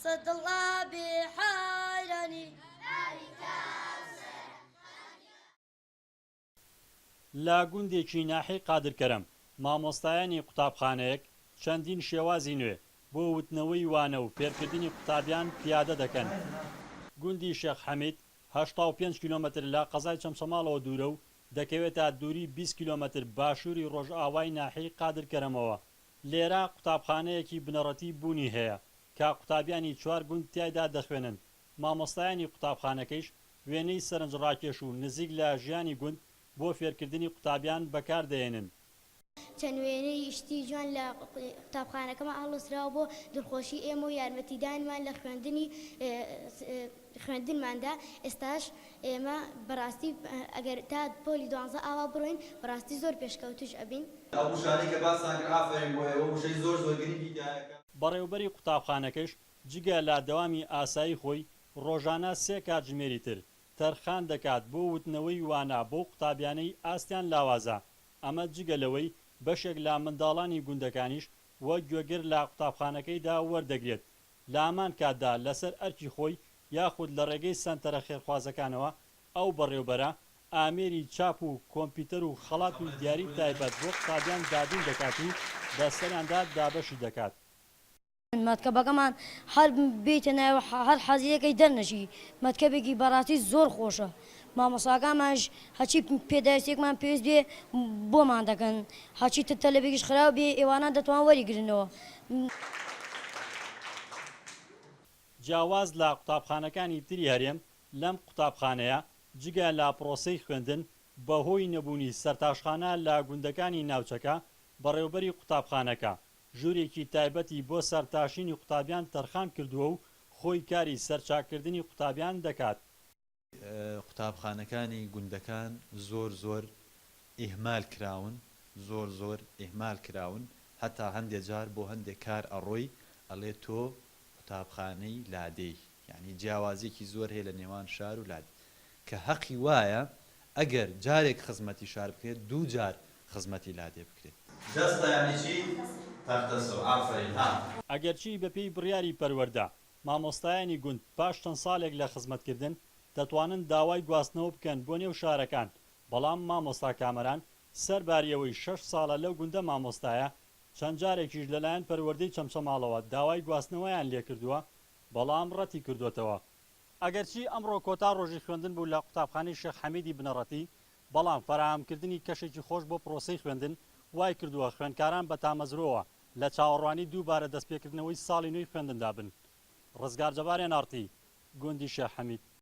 صد الله بحالني لا گوندێکی ناحی قادرکەرەم مامۆستایانی قوتابخانەیەک چەندین شێوازی نوێ بۆ وتنەوەی وانە و فێرکردنی قوتابیان پیادە دەکەن. گوندی شێخ حەمید 85 کیلۆمەتر لە قەزای چەمسەماڵەوە دوورە و دەکەوێتە دووری 20 کیلۆمەتر باشووری ڕۆژئاوای ناحی قادرکەرەمەوە. لێرە قوتابخانەیەکی بنەڕەتی بوونی هەیە کە قوتابیانی 4 گوند تیایدا دەخوێنن. مامۆستایانی قوتابخانەکەیش وێنەی سەرنجڕاکێش و نزیک لە ژیانی گوند بۆ فێرکردنی قوتابیان بەکاردێنن. چەند وێنەی شتی جوان لە قوتابخانەکەمە هەڵوەسراوە بۆ دڵخۆشی ئێمە و یارمەتیدانمان لە خوێندنماندا. ئێستاش ئێمە بەڕاستی ئەگەر تا پۆلی 12 ئاوا بڕۆین بەڕاستی زۆر پێشکەوتوش ئەبین. ئەو وشانەی کە باسان کرد ئافرین بۆ ئێوە وشەی زۆر گرنگی دایەکە. بەڕێوەبەری قوتابخانەکەش جگە لە دەوامی ئاسایی خۆی ڕۆژانە 3 کاتژمێری تر تەرخان دەکات بۆ وتنەوەی وانە بۆ قوتابیانەی ئاستیان لاوازە. ئەمە جگە لەوەی بەشێک لە منداڵانی گوندەکانیش وەک گوێگر لە قوتابخانەکەیدا وەردەگرێت. لە هەمان کاتدا لەسەر ئەرکی خۆی یاخود لە ڕێگەی سەنتەرە خێرخوازەکانەوە ئەو بەڕێوبەرە ئامێری چاپ و کۆمپیوتەر و خەڵات و دیاری تایبەت بۆ قوتابیان دابین دەکات و بەسەریاندا دابەشی دەکات. مەتکەبەکەمان هەر بێتە ناوە هەر حەزیەکەی دەرنەشی مەتکەبێکی بەڕاستی زۆر خۆشە. مامۆساکانمانش هەچی پێداویستێکمان پێویست بێ بۆمان دەکەن، هەچی تەلەبێکیش خراو بێ ئێوانان دەتوان وەریگرنەوە. جیاواز لە قوتابخانەکانی تری هەرێم لەم قوتابخانەیە جگە لە پرۆسەی خوێندن بەهۆی نەبوونی سەرتاشخانە لە گوندەکانی ناوچەکە بەڕێوەبەری قوتابخانەکە ژوورێکی تایبەتی بۆ سەرتاشینی قوتابیان تەرخان کردووە و خۆی کاری سەرچاکردنی قوتابیان دەکات. قوتابخانەکانی گوندەکان زۆر ئیهمال کراون، زۆر ئیهمال کراون، هەتا هەندێک جار بۆ هەندێک کار ئەڕۆی ئەڵێ تۆ قوتابخانەی لادەی، یعنی جیاوازێکی زۆر هەیە لە نێوان شار و لادێ کە حەقی وایە ئەگەر جارێک خزمەتی شار بکرێت 2 جار خزمەتی لادێ بکرێت. دەستە یعنی چی؟ تەختەسەر ئافرین ها. ئەگەرچی بەپێی بڕیاری پەروەردە مامۆستایانی گوند پاش چەند ساڵێک لە خزمەتکردن دەتوانن داوای گواستنەوە بکەن بۆ نێو شارەکان، بەڵام مامۆستا کامەران سەرباریەوەی 6 ساڵە لەو گوندە مامۆستایە چەند جارێکیش لەلایەن پەروەردەی چەمچەماڵەوە داوای گواستنەوەیان لێکردووە بەڵام ڕەتی کردوێتەوە. ئەگەرچی ئەمڕۆ کۆتا ڕۆژی خوێندن بوو لە قوتابخانەی شێخ حەمیدی بنەڕەتی، بەڵام فراهەمکردنی کەشێکی خۆش بۆ پرۆسەی خوێندن وای کردووە خوێندکاران بە تامەزرۆوە لە چاوەڕوانی دووبارە دەستپێکردنەوەی ساڵی نوێی خوێندندا بن. ڕزگار جەبارێن ئارتی، گوندی شێخ حەمید.